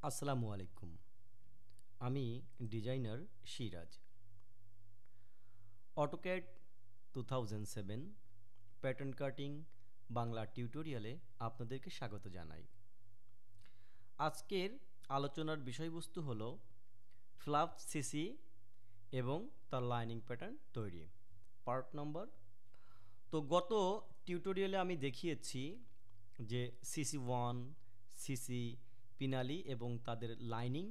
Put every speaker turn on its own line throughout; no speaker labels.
আসসালামু আলাইকুম। আমি designer Siraj. AutoCAD 2007 pattern cutting Bangla টিউটোরিয়ালে আপনাদেরকে স্বাগত জানাই। আজকের আলোচনার বিষয়বস্তু হলো ফ্লাপ সিসি এবং তার লাইনিং প্যাটার্ন তৈরি, পার্ট নম্বর। তো গত টিউটোরিয়ালে আমি দেখিয়েছি যে সিসি 1, সিসি, পিনালি এবং তাদের লাইনিং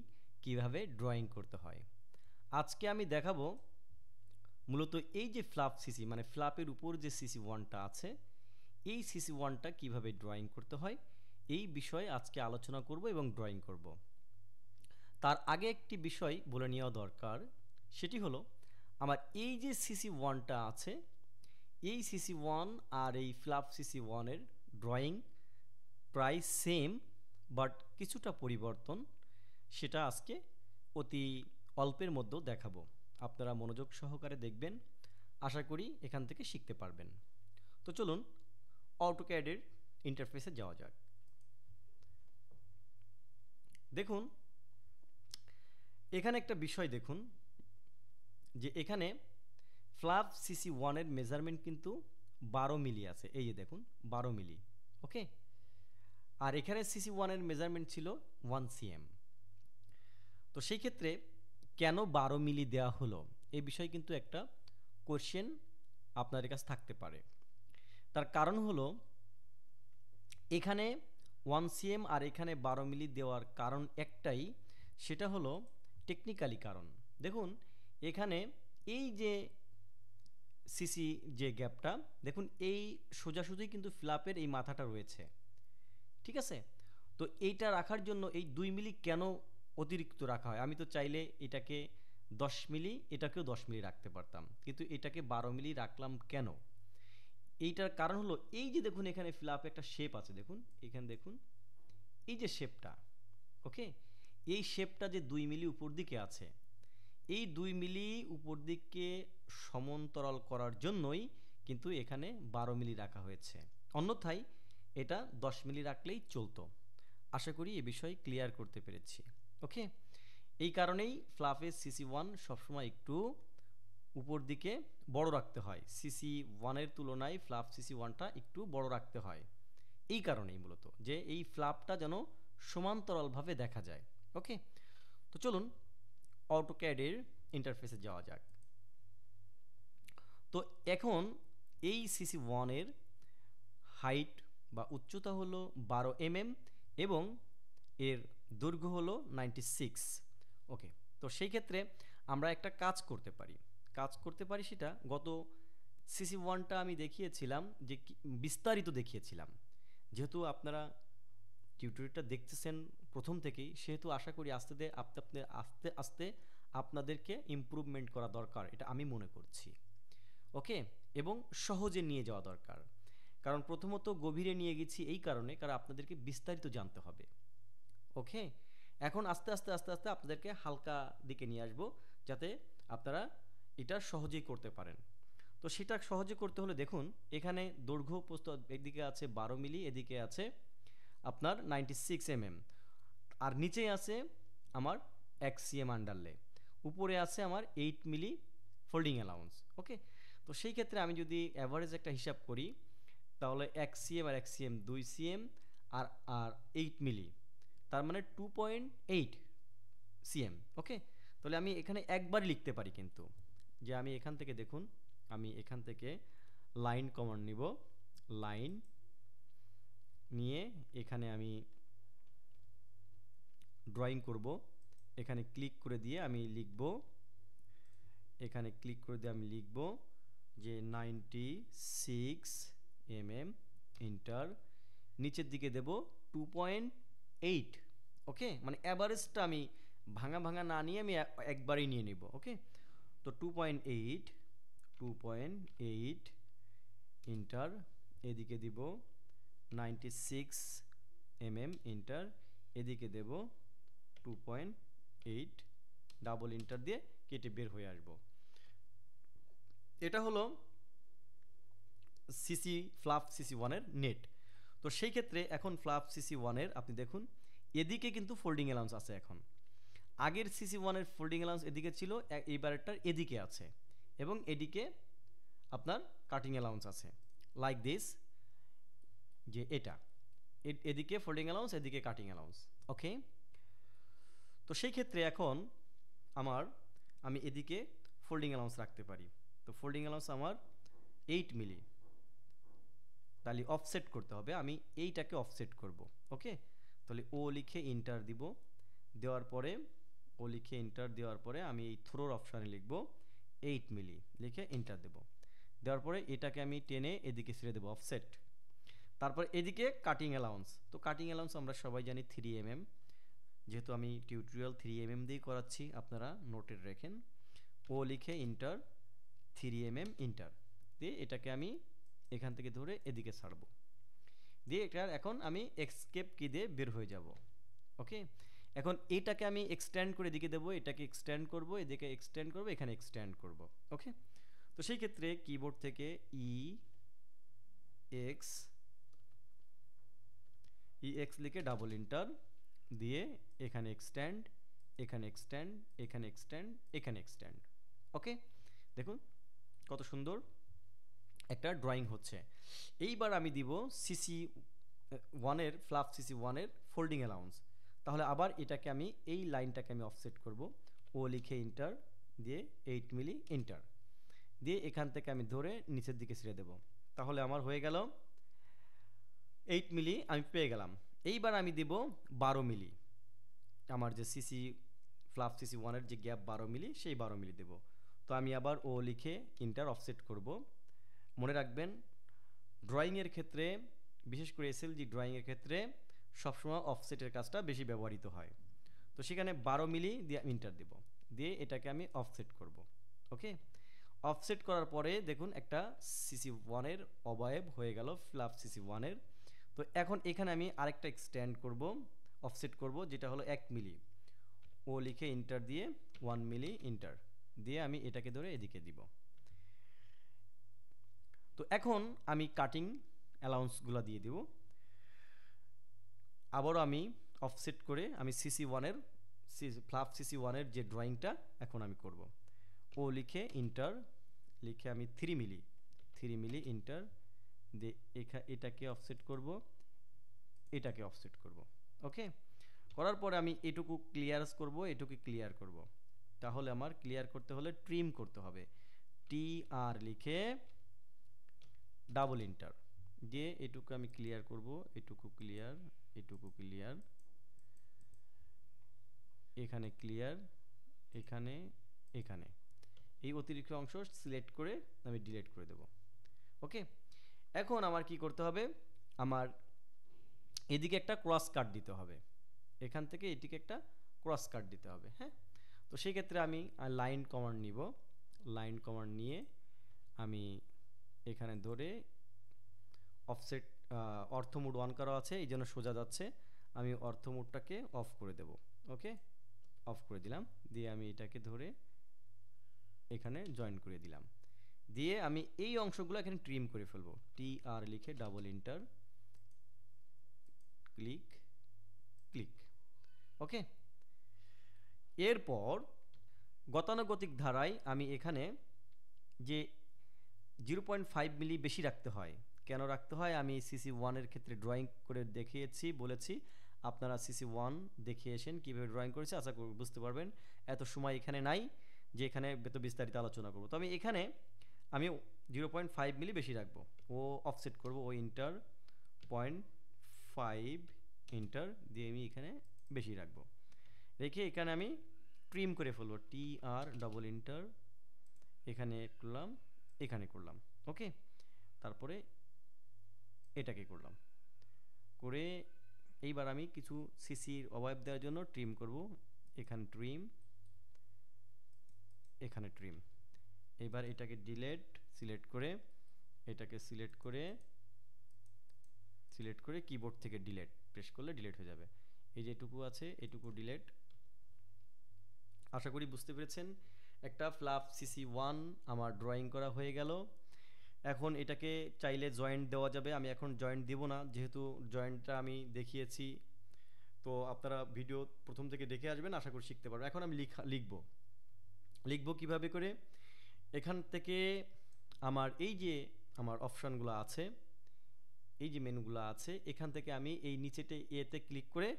কিভাবে ড্রয়িং করতে হয়। আজকে আমি দেখাবো মূলত এই যে ফ্লাপ সিসি মানে ফ্লাপের উপর যে সিসি 1টা আছে, এই সিসি 1টা কিভাবে ড্রয়িং করতে হয় এই বিষয়ে আজকে আলোচনা করব এবং ড্রয়িং করব। তার আগে একটি বিষয় বলে নেওয়া দরকার, সেটি হলো আমার এই যে সিসি 1টা আছে, এই সিসি 1 আর এই ফ্লাপ সিসি 1-এর ড্রয়িং প্রায় সেম, বাট কিছুটা পরিবর্তন, সেটা আজকে অতি অল্পের মধ্যেও দেখাবো। আপনারা মনোযোগ সহকারে দেখবেন, আশা করি এখান থেকে শিখতে পারবেন। তো চলুন অটোক্যাডের ইন্টারফেসে যাওয়া যাক। দেখুন এখানে একটা বিষয় দেখুন যে এখানে ফ্লাপ সিসি 1-এর মেজারমেন্ট কিন্তু 12 মিলি আছে, এই যে দেখুন 12 মিলি। ওকে, আর এখানে সিসি 1-এর মেজারমেন্ট ছিল 1 cm। তো সেই ক্ষেত্রে কেন 12 মিলি দেওয়া হলো এই বিষয়ে কিন্তু একটা কোশ্চেন আপনাদের কাছে থাকতে পারে। তার কারণ হলো এখানে 1 cm আর এখানে 12 মিলি দেওয়ার কারণ একটাই, সেটা হলো টেকনিক্যালি কারণ। দেখুন এখানে এই যে সিসি যে গ্যাপটা দেখুন, এই সোজাসুজি কিন্তু ফ্ল্যাপের এই মাথাটা রয়েছে, ঠিক আছে। তো এইটা রাখার জন্য এই 2 মিলি কেন অতিরিক্ত রাখা হয়? আমি তো চাইলে এটাকে 10 মিলি, এটাকেও 10 মিলি রাখতে পারতাম, কিন্তু এটাকে 12 মিলি রাখলাম কেন? এইটার কারণ হলো এই যে দেখুন এখানে ফ্ল্যাপে একটা শেপ আছে, দেখুন এখানে দেখুন এই যে শেপটা, ওকে, এই শেপটা যে 2 মিলি উপর দিকে আছে, এই 2 মিলি উপর দিকে সমান্তরাল করার জন্যই কিন্তু এখানে 12 মিলি রাখা হয়েছে। অন্যথায় এটা 10 মিলি রাখলেই চলতো। আশা করি এ বিষয়ে ক্লিয়ার করতে পেরেছি। ওকে, এই কারণেই ফ্লাফের সিসি 1 সবসময় একটু উপর দিকে বড় রাখতে হয়, সিসি 1-এর তুলনায় ফ্লাপ সিসি 1টা একটু বড় রাখতে হয়। এই কারণেই মূলত যে এই ফ্লাপটা যেন সমান্তরালভাবে দেখা যায়। ওকে, তো চলুন অটোক্যাডের ইন্টারফেসে যাওয়া যাক। তো এখন এই সিসি 1-এর হাইট বা উচ্চতা হলো 12 mm এবং এর দৈর্ঘ্য হলো 96। ওকে, তো সেই ক্ষেত্রে আমরা একটা কাজ করতে পারি সেটা গত সিসি 1টা আমি দেখিয়েছিলাম যে বিস্তারিত দেখিয়েছিলাম। যেহেতু আপনারা টিউটোরিয়ালটা দেখতেছেন প্রথম থেকেই, সেহেতু আশা করি আস্তে আস্তে আপনাদেরকে ইমপ্রুভমেন্ট করা দরকার, এটা আমি মনে করছি। ওকে, এবং সহজে নিয়ে যাওয়া দরকার, কারণ প্রথমত গভীরে নিয়ে গেছি এই কারণে, কারণ আপনাদেরকে বিস্তারিত জানতে হবে। ওকে, এখন আস্তে আস্তে আস্তে আস্তে আপনাদেরকে হালকা দিকে নিয়ে আসবো, যাতে আপনারা এটা সহজেই করতে পারেন। তো সেটা সহজে করতে হলে দেখুন এখানে দৈর্ঘ্য প্রস্থ একদিকে আছে 12 মিলি, এদিকে আছে আপনার 96 mm, আর নিচে আছে আমার 1 cm আন্ডারলে, উপরে আছে আমার 8 মিলি ফোল্ডিং অ্যালাউন্স। ওকে, তো সেই ক্ষেত্রে আমি যদি অ্যাভারেজ একটা হিসাব করি, তাহলে 1 cm আর 1 cm 2 cm আর আর 8 মিলি, তার মানে 2.8 cm। ওকে, তাহলে আমি এখানে একবারই লিখতে পারি, কিন্তু যে আমি এখান থেকে দেখুন, আমি এখান থেকে লাইন কমান্ড নিব, লাইন নিয়ে এখানে আমি ড্রয়িং করব। এখানে ক্লিক করে দিয়ে আমি লিখব, এখানে ক্লিক করে দিয়ে আমি লিখব যে 96 mm, ইন্টার, নিচের দিকে দেব 2.8। ওকে, মানে অ্যাভারেজটা আমি ভাঙা ভাঙা না নিয়ে আমি একবারই নিয়ে নিব। ওকে, তো 2.8 ইন্টার, এদিকে দিব 96 mm, ইন্টার, এদিকে দেব 2.8, ডাবল ইন্টার দিয়ে কেটে বের হয়ে আসবো। এটা হলো ফ্লাপ সিসি 1-এর নেট। তো সেই ক্ষেত্রে এখন ফ্লাপ সিসি 1-এর আপনি দেখুন এদিকে কিন্তু ফোল্ডিং অ্যালাউন্স আছে এখন। আগের সিসি ওয়ানের ফোল্ডিং অ্যালাউন্স এদিকে ছিল, এইবারেরটার এদিকে আছে, এবং এদিকে আপনার কাটিং অ্যালাউন্স আছে, লাইক দিস, যে এটা এদিকে ফোল্ডিং অ্যালাউন্স, এদিকে কাটিং অ্যালাউন্স। ওকে, তো সেই ক্ষেত্রে এখন আমার আমি এদিকে ফোল্ডিং অ্যালাউন্স রাখতে পারি। তো ফোল্ডিং অ্যালাউন্স আমার 8 মিলি, তাহলে অফসেট করতে হবে, আমি এইটাকে অফসেট করব। ওকে, তাহলে ও লিখে ইন্টার দিব, দেওয়ার পরে ও লিখে ইন্টার দেওয়ার পরে আমি এই থ্রোর অপশানে লিখব 8 মিলি, লিখে ইন্টার দেব। দেওয়ার পরে এটাকে আমি টেনে এদিকে ছেড়ে দেবো, অফসেট। তারপর এদিকে কাটিং অ্যালাউন্স, তো কাটিং অ্যালাউন্স আমরা সবাই জানি 3 mm, যেহেতু আমি টিউটোরিয়াল 3 mm দিয়েই করাচ্ছি, আপনারা নোটের রেখেন। ও লিখে ইন্টার, 3 mm ইন্টার দিয়ে এটাকে আমি এখান থেকে ধরে এদিকে ছাড়বো, দিয়ে এটার এখন আমি এক্সকেপ কি দিয়ে বের হয়ে যাব। ওকে, এখন এটাকে আমি এক্সটেন্ড করে এদিকে দেবো, এটাকে এক্সটেন্ড করব, এদিকে এক্সটেন্ড করব, এখানে এক্সটেন্ড করব। ওকে, তো সেই ক্ষেত্রে কিবোর্ড থেকে এক্স লিখে ডাবল ইন্টার দিয়ে এখানে এক্সটেন্ড, এখানে এক্সটেন্ড, এখানে এক্সটেন্ড, এখানে এক্সটেন্ড। ওকে, দেখুন কত সুন্দর একটা ড্রয়িং হচ্ছে। এইবার আমি দিব সিসি ওয়ানের ফ্লাফ সিসি ওয়ানের ফোল্ডিং অ্যালাউন্স। তাহলে আবার এটাকে আমি এই লাইনটাকে আমি অফসেট করব, ও লিখে ইন্টার দিয়ে 8 মিলি ইন্টার দিয়ে এখান থেকে আমি ধরে নিচের দিকে ছেড়ে দেব। তাহলে আমার হয়ে গেল 8 মিলি আমি পেয়ে গেলাম। এইবার আমি দিব 12 মিলি, আমার যে সিসি ফ্লাফ সিসি ওয়ানের যে গ্যাপ 12 মিলি, সেই 12 মিলি দেব। তো আমি আবার ও লিখে ইন্টার অফসেট করব। মনে রাখবেন ড্রয়িংয়ের ক্ষেত্রে, বিশেষ করে এসএলজি ড্রয়িংয়ের ক্ষেত্রে সবসময় অফসেটের কাজটা বেশি ব্যবহৃত হয়। তো সেখানে 12 মিলি দিয়ে ইন্টার দেব, দিয়ে এটাকে আমি অফসেট করব। ওকে, অফসেট করার পরে দেখুন একটা সিসি ওয়ানের অবয়ব হয়ে গেল ফ্লাফ সিসি ওয়ানের। তো এখন এখানে আমি আরেকটা এক্সটেন্ড করব, অফসেট করব, যেটা হলো 1 মিলি। ও লিখে ইন্টার দিয়ে 1 মিলি ইন্টার দিয়ে আমি এটাকে ধরে এদিকে দিব। তো এখন আমি কাটিং অ্যালাউন্সগুলো দিয়ে দিব। আবারও আমি অফসেট করে আমি সিসি ওয়ানের ফ্লাফ সিসি ওয়ানের যে ড্রয়িংটা এখন আমি করব। ও লিখে ইন্টার লিখে আমি 3 মিলি ইন্টার দিয়ে এটাকে অফসেট করব, এটাকে অফসেট করব। ওকে, করার পরে আমি এটুকু ক্লিয়ারস করব, এটুকু ক্লিয়ার করব। তাহলে আমার ক্লিয়ার করতে হলে ট্রিম করতে হবে, টি আর লিখে ডাবল ইন্টার দিয়ে এটুকু আমি ক্লিয়ার করব, এটুকু ক্লিয়ার, এটুকু ক্লিয়ার, এখানে ক্লিয়ার, এখানে, এখানে এই অতিরিক্ত অংশ সিলেক্ট করে আমি ডিলিট করে দেব। ওকে, এখন আমার কি করতে হবে, আমার এদিকে একটা ক্রস কাট দিতে হবে, এখান থেকে এদিকে একটা ক্রস কাট দিতে হবে। হ্যাঁ, তো সেই ক্ষেত্রে আমি লাইন কমান্ড নিব, লাইন কমান্ড নিয়ে আমি এখানে ধরে অফসেট অর্থ মোড অন করা আছে, এই জন্য সোজা যাচ্ছে, আমি অর্থ মোডটাকে অফ করে দেব। ওকে, অফ করে দিলাম, দিয়ে আমি এটাকে ধরে এখানে জয়েন করে দিলাম, দিয়ে আমি এই অংশগুলো এখানে ট্রিম করে ফেলবো, টি আর লিখে ডাবল ইন্টার, ক্লিক, ক্লিক। ওকে, এরপর গতানুগতিক ধারায় আমি এখানে যে 0.5 মিলি বেশি রাখতে হয়, কেন রাখতে হয় আমি সিসি ওয়ানের ক্ষেত্রে ড্রয়িং করে দেখিয়েছি, বলেছি আপনারা সিসি ওয়ান দেখে এসেন কীভাবে ড্রয়িং করেছে, আশা করি বুঝতে পারবেন। এত সময় এখানে নাই যে এখানে বিস্তারিত আলোচনা করবো। তো আমি এখানে আমি 0.5 মিলি বেশি রাখবো, ও অফসেট করব, ও ইন্টার 0.5 ইন্টার দিয়ে আমি এখানে বেশি রাখবো, রেখে এখানে আমি ট্রিম করে ফেলবো, টি আর ডাবল ইন্টার, এখানে করলাম, এখানে করলাম। ওকে, তারপরে এটাকে করলাম, করে এইবার আমি কিছু সিসির অবয়ব দেওয়ার জন্য ট্রিম করব, এখানে ট্রিম, এখানে ট্রিম। এবার এটাকে ডিলেট সিলেক্ট করে, এটাকে সিলেক্ট করে কিবোর্ড থেকে ডিলেট প্রেস করলে ডিলেট হয়ে যাবে। এই যেটুকু আছে এটুকু ডিলেট। আশা করি বুঝতে পেরেছেন। একটা ফ্লাফ সিসি ওয়ান আমার ড্রয়িং করা হয়ে গেল। এখন এটাকে চাইলে জয়েন্ট দেওয়া যাবে, আমি এখন জয়েন্ট দিব না, যেহেতু জয়েন্টটা আমি দেখিয়েছি তো আপনারা ভিডিও প্রথম থেকে দেখে আসবেন, আশা করি শিখতে পারবেন। এখন আমি লিখবো কিভাবে করে। এখান থেকে আমার এই যে আমার অপশানগুলো আছে, এই যে মেনুগুলো আছে, এখান থেকে আমি এই নিচেতে এতে ক্লিক করে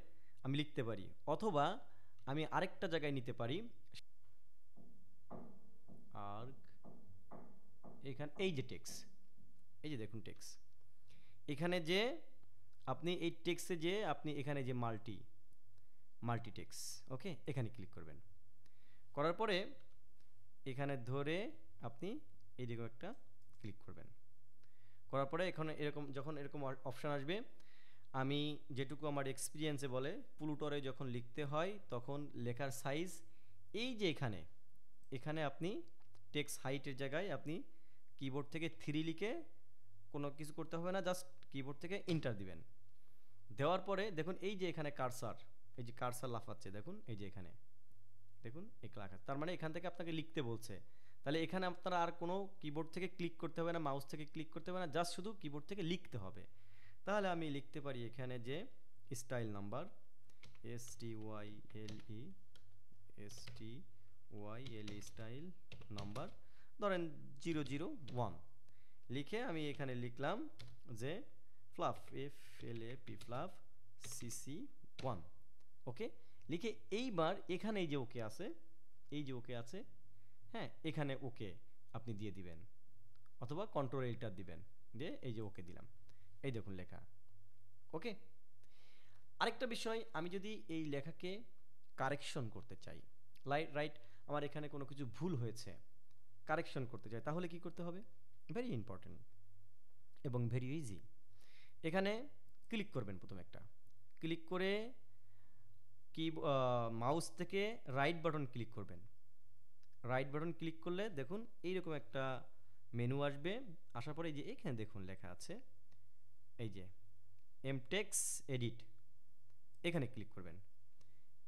আমি লিখতে পারি, অথবা আমি আরেকটা জায়গায় নিতে পারি। আর এখানে এই যে টেক্সট, এই যে দেখুন টেক্সট, এখানে যে আপনি এই টেক্সটে যে আপনি এখানে যে মাল্টি টেক্সট, ওকে, এখানে ক্লিক করবেন। করার পরে এখানে ধরে আপনি এইরকম একটা ক্লিক করবেন। করার পরে এখানে এরকম যখন এরকম অপশান আসবে, আমি যেটুকু আমার এক্সপিরিয়েন্সে বলে প্লুটরে যখন লিখতে হয় তখন লেখার সাইজ এই যে এখানে এখানে আপনি টেক্সট হাইটের জায়গায় আপনি কিবোর্ড থেকে 3 লিখে, কোনো কিছু করতে হবে না, জাস্ট কিবোর্ড থেকে এন্টার দিবেন। দেওয়ার পরে দেখুন এই যে এখানে কার্সার, এই যে কার্সার লাফাচ্ছে দেখুন, এই যে এখানে দেখুন এই লেখা, তার মানে এখান থেকে আপনাকে লিখতে বলছে। তাহলে এখানে আপনারা আর কোনো কিবোর্ড থেকে ক্লিক করতে হবে না, মাউস থেকে ক্লিক করতে হবে না, জাস্ট শুধু কিবোর্ড থেকে লিখতে হবে। তাহলে আমি লিখতে পারি এখানে যে style number, STYLE style number ধরেন 001 লিখে আমি এখানে লিখলাম যে ফ্লাফ, FLAP ফ্লাফ CC1, ওকে। লিখে এইবার এখানে এই যে ওকে আছে, এই যে ওকে আছে, হ্যাঁ, এখানে ওকে আপনি দিয়ে দিবেন, অথবা কন্ট্রোল এন্টার দিবেন, দিয়ে এই যে ওকে দিলাম, এই দেখুন লেখা, ওকে। আরেকটা বিষয়, আমি যদি এই লেখাকে কারেকশন করতে চাই, রাইট, আমার এখানে কোনো কিছু ভুল হয়েছে, কারেকশন করতে চাই, তাহলে কি করতে হবে? ভেরি ইম্পর্টেন্ট এবং ভেরি ইজি। এখানে ক্লিক করবেন, প্রথম একটা ক্লিক করে কি মাউস থেকে রাইট বাটন ক্লিক করবেন। রাইট বাটন ক্লিক করলে দেখুন এইরকম একটা মেনু আসবে। আসার পরে এই যে এখানে দেখুন লেখা আছে এই যে এমটেক্স এডিট, এখানে ক্লিক করবেন।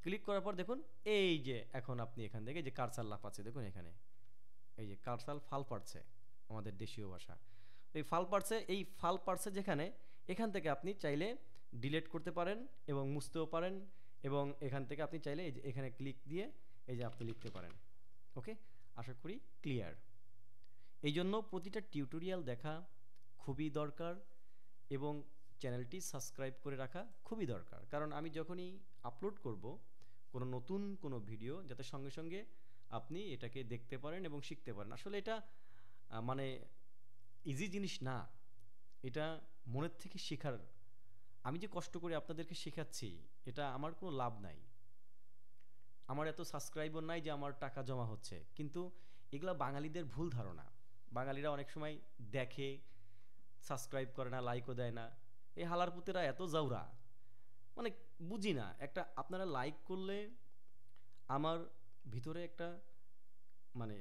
ক্লিক করার পর দেখুন এই যে এখন আপনি এখান থেকে যে কারসাল লাফাচ্ছে দেখুন, এখানে এই যে কারসাল ফাল পাড়ছে, আমাদের দেশীয় ভাষা এই ফাল পাড়ছে, এই ফাল পাড়ছে যেখানে, এখান থেকে আপনি চাইলে ডিলিট করতে পারেন এবং মুছতেও পারেন, এবং এখান থেকে আপনি চাইলে এই যে এখানে ক্লিক দিয়ে এই যে আপনি লিখতে পারেন, ওকে। আশা করি ক্লিয়ার। এই জন্য প্রতিটা টিউটোরিয়াল দেখা খুবই দরকার এবং চ্যানেলটি সাবস্ক্রাইব করে রাখা খুবই দরকার, কারণ আমি যখনই আপলোড করব কোনো নতুন কোনো ভিডিও, যাতে সঙ্গে সঙ্গে আপনি এটাকে দেখতে পারেন এবং শিখতে পারেন। আসলে এটা মানে ইজি জিনিস না, এটা মনের থেকে শেখার। আমি যে কষ্ট করে আপনাদেরকে শেখাচ্ছি, এটা আমার কোনো লাভ নাই, আমার এত সাবস্ক্রাইবার নাই যে আমার টাকা জমা হচ্ছে, কিন্তু এগুলা বাঙালিদের ভুল ধারণা। বাঙালিরা অনেক সময় দেখে, সাবস্ক্রাইব করে না, লাইকও দেয় না। এই হালারপুতেরা এত জাউরা, মানে বুঝি না। একটা আপনারা লাইক করলে আমার ভিতরে একটা মানে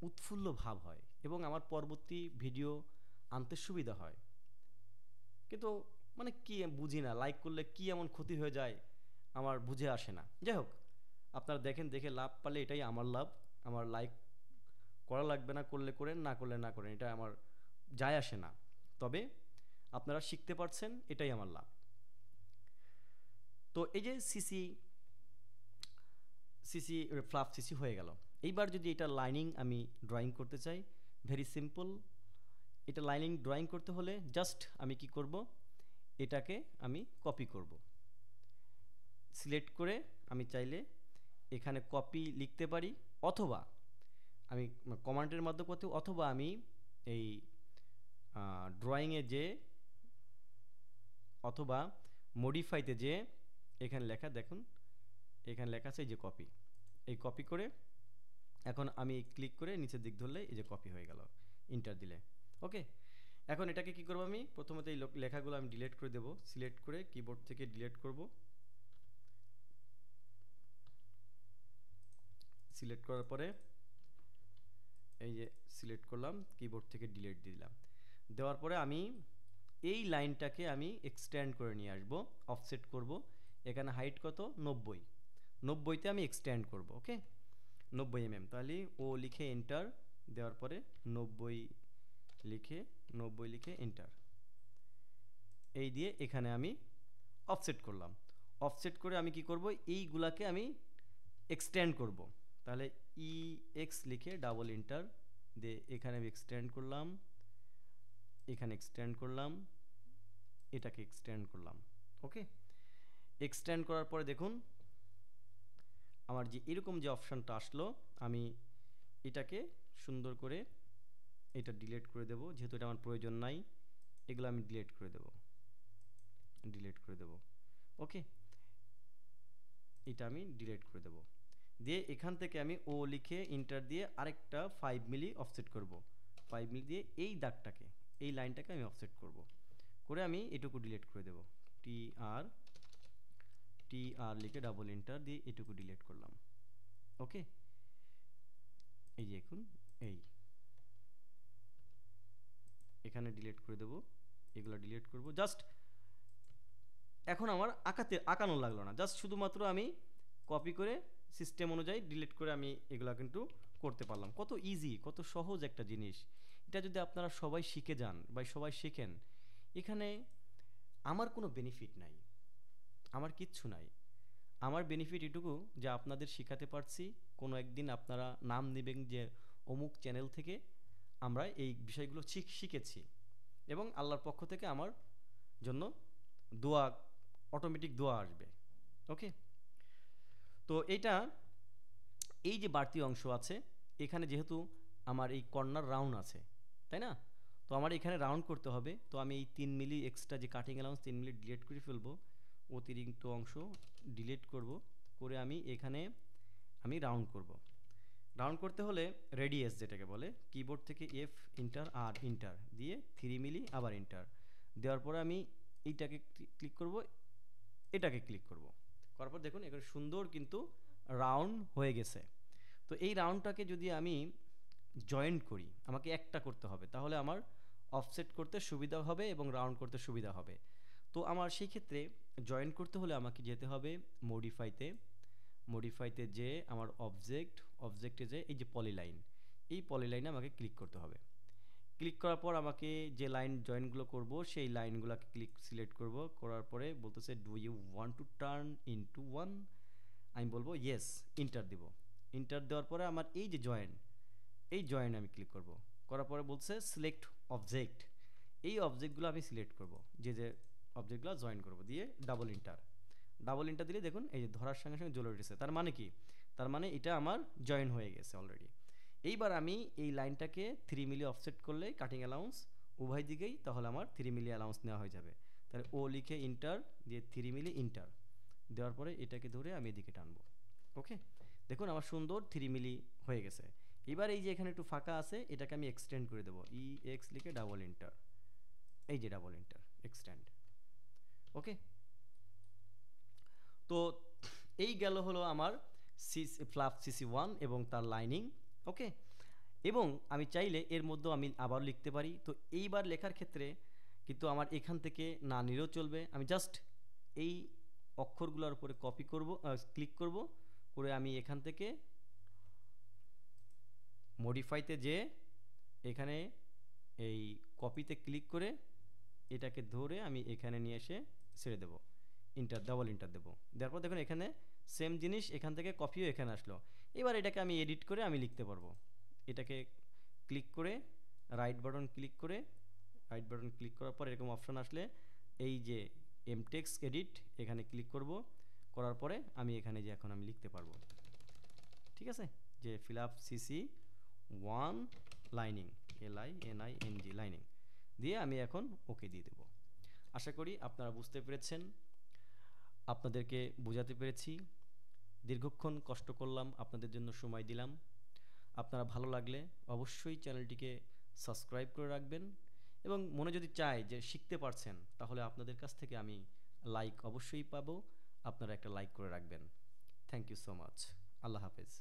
উৎফুল্ল ভাব হয় এবং আমার পরবর্তী ভিডিও আনতে সুবিধা হয়, কিন্তু মানে কি বুঝি না, লাইক করলে কি এমন ক্ষতি হয়ে যায় আমার বুঝে আসে না। যাই হোক, আপনারা দেখেন, দেখে লাভ পালে এটাই আমার লাভ। আমার লাইক করা লাগবে না, করলে করেন, না করলে না করেন, এটা আমার যায় আসে না। তবে আপনারা শিখতে পারছেন, এটাই আমার লাভ। তো এই যে সিসি সিসি ফ্লাফ সিসি হয়ে গেল। এইবার যদি এটা লাইনিং আমি ড্রয়িং করতে চাই, ভেরি সিম্পল। এটা লাইনিং ড্রয়িং করতে হলে জাস্ট আমি কি করব, এটাকে আমি কপি করব। সিলেক্ট করে আমি চাইলে এখানে কপি লিখতে পারি, অথবা আমি কমান্ডের মাধ্যমে করতে, অথবা আমি এই ড্রয়িংয়ে যে, অথবা মডিফাইতে যে এখানে লেখা দেখুন, এখানে লেখা আছে এই যে কপি, এই কপি করে এখন আমি ক্লিক করে নিচের দিক ধরলে এই যে কপি হয়ে গেল, ইন্টার দিলে, ওকে। এখন এটাকে কি করব, আমি প্রথমত এই লেখাগুলো আমি ডিলিট করে দেব, সিলেক্ট করে কিবোর্ড থেকে ডিলিট করব। সিলেক্ট করার পরে এই যে সিলেক্ট করলাম, কিবোর্ড থেকে ডিলিট দিলাম। দেওয়ার পরে আমি এই লাইনটাকে আমি এক্সটেন্ড করে নিয়ে আসব, অফসেট করব। এখানে হাইট কত, 90, 90তে আমি এক্সটেন্ড করব, ওকে, 90 mm। তাহলে ও লিখে এন্টার দেওয়ার পরে 90 লিখে এন্টার, এই দিয়ে এখানে আমি অফসেট করলাম। অফসেট করে আমি কি করব, এইগুলাকে আমি এক্সটেন্ড করব। তাহলে ই এক্স লিখে ডাবল ইন্টার দিয়ে এখানে আমি এক্সটেন্ড করলাম, এখানে এক্সটেন্ড করলাম, এটাকে এক্সটেন্ড করলাম। ওকে, এক্সটেন্ড করার পরে দেখুন আমার যে এরকম যে অপশানটা আসলো, আমি এটাকে সুন্দর করে এটা ডিলিট করে দেব, যেহেতু এটা আমার প্রয়োজন নাই, এগুলো আমি ডিলিট করে দেব, ডিলিট করে দেব। ওকে, এটা আমি ডিলিট করে দেব, দিয়ে এখান থেকে আমি ও লিখে ইন্টার দিয়ে আরেকটা 5 মিলি অফসেট করব। 5 মিলি দিয়ে এই দাগটাকে, এই লাইনটাকে আমি অফসেট করব, করে আমি এটুকু ডিলিট করে দেব। টি আর লিখে ডাবল ইন্টার দিয়ে এটুকু ডিলিট করলাম। ওকে, এই যে এখন এই এখানে ডিলিট করে দেব, এগুলো ডিলিট করব। জাস্ট এখন আমার আঁকানো লাগলো না, জাস্ট শুধুমাত্র আমি কপি করে সিস্টেম অনুযায়ী ডিলিট করে আমি এগুলা কিন্তু করতে পারলাম। কত ইজি, কত সহজ একটা জিনিস। এটা যদি আপনারা সবাই শিখে যান বা সবাই শেখেন, এখানে আমার কোনো বেনিফিট নাই, আমার কিচ্ছু নাই। আমার বেনিফিট এটুকু যে আপনাদের শেখাতে পারছি, কোনো একদিন আপনারা নাম নেবেন যে অমুক চ্যানেল থেকে আমরা এই বিষয়গুলো শিখেছি, এবং আল্লাহর পক্ষ থেকে আমার জন্য দোয়া, অটোমেটিক দোয়া আসবে। ওকে, তো এই যে বাড়তি অংশ আছে এখানে, যেহেতু আমার এই কর্নার রাউন্ড আছে, তাই না, তো আমার এখানে রাউন্ড করতে হবে। তো আমি এই 3 মিলি এক্সট্রা যে কাটিং অ্যালাউন্স 3 মিলি ডিলিট করে ফেলবো, অতিরিক্ত অংশ ডিলিট করব, করে আমি এখানে আমি রাউন্ড করব। রাউন্ড করতে হলে রেডিয়াস যেটাকে বলে, কিবোর্ড থেকে এফ ইন্টার আর ইন্টার দিয়ে 3 মিলি আবার ইন্টার দেওয়ার পরে আমি এইটাকে ক্লিক করব, এটাকে ক্লিক করব, করার পর দেখুন এখানে সুন্দর কিন্তু রাউন্ড হয়ে গেছে। তো এই রাউন্ডটাকে যদি আমি জয়েন্ট করি, আমাকে একটা করতে হবে, তাহলে আমার অফসেট করতে সুবিধা হবে এবং রাউন্ড করতে সুবিধা হবে। তো আমার সেই ক্ষেত্রে জয়েন্ট করতে হলে আমাকে যেতে হবে মডিফাইতে যে আমার অবজেক্টে যে এই যে পলিলাইন, এই পলিলাইনে আমাকে ক্লিক করতে হবে। ক্লিক করার পর আমাকে যে লাইন জয়েন্টগুলো করব সেই লাইনগুলোকে সিলেক্ট করব, করার পরে বলতেছে do you want to turn into one, আমি বলবো ইয়েস, ইন্টার দিব। ইন্টার দেওয়ার পরে আমার এই যে এই জয়েন্ট আমি ক্লিক করব, করার পরে বলছে সিলেক্ট অবজেক্ট, এই অবজেক্টগুলো আমি সিলেক্ট করব, যে অবজেক্টগুলো জয়েন করব, দিয়ে ডাবল ইন্টার দিলে দেখুন এই যে ধরার সঙ্গে সঙ্গে জ্বলে উঠেছে, তার মানে কি, তার মানে এটা আমার জয়েন হয়ে গেছে অলরেডি। এইবার আমি এই লাইনটাকে 3 মিলি অফসেট করলে কাটিং অ্যালাউন্স উভয় দিকেই, তাহলে আমার 3 মিলি অ্যালাউন্স নেওয়া হয়ে যাবে। তাহলে ও লিখে ইন্টার দিয়ে 3 মিলি ইন্টার দেওয়ার পরে এটাকে ধরে আমি এদিকে টানবো। ওকে, দেখুন আমার সুন্দর 3 মিলি হয়ে গেছে। এবার এই যে এখানে একটু ফাঁকা আছে, এটাকে আমি এক্সটেন্ড করে দেবো, ই এক্স লিখে ডাবল ইন্টার, এই যে ডাবল ইন্টার এক্সটেন্ড। ওকে, তো এই গেল হলো আমার ফ্লাফ সিসি 1 এবং তার লাইনিং। ওকে, এবং আমি চাইলে এর মধ্যেও আমি আবার লিখতে পারি। তো এইবার লেখার ক্ষেত্রে কিন্তু আমার এখান থেকে না নিলেও চলবে, আমি জাস্ট এই অক্ষরগুলোর উপরে কপি করব, ক্লিক করব, করে আমি এখান থেকে মডিফাইতে যে এখানে এই কপিতে ক্লিক করে এটাকে ধরে আমি এখানে নিয়ে এসে ছেড়ে দেব, ডাবল ইন্টার দেবো। দেওয়ার পর দেখুন এখানে সেম জিনিস এখান থেকে কপিও এখানে আসলো। এবার এটাকে আমি এডিট করে আমি লিখতে পারবো। এটাকে ক্লিক করে রাইট বাটন ক্লিক করার পর এরকম অপশন আসলে এই যে টেক্সট এডিট এখানে ক্লিক করব, করার পরে আমি এখানে যে এখন আমি লিখতে পারবো। ঠিক আছে, যে fill up CC1 lining, LINING lining দিয়ে আমি এখন ওকে দিয়ে দেব। আশা করি আপনারা বুঝতে পেরেছেন, আপনাদেরকে বোঝাতে পেরেছি। দীর্ঘক্ষণ কষ্ট করলাম, আপনাদের জন্য সময় দিলাম। আপনারা ভালো লাগলে অবশ্যই চ্যানেলটিকে সাবস্ক্রাইব করে রাখবেন, এবং মনে যদি চায় যে শিখতে পারছেন, তাহলে আপনাদের কাছ থেকে আমি লাইক অবশ্যই পাবো, আপনারা একটা লাইক করে রাখবেন। Thank you so much. আল্লাহ হাফেজ।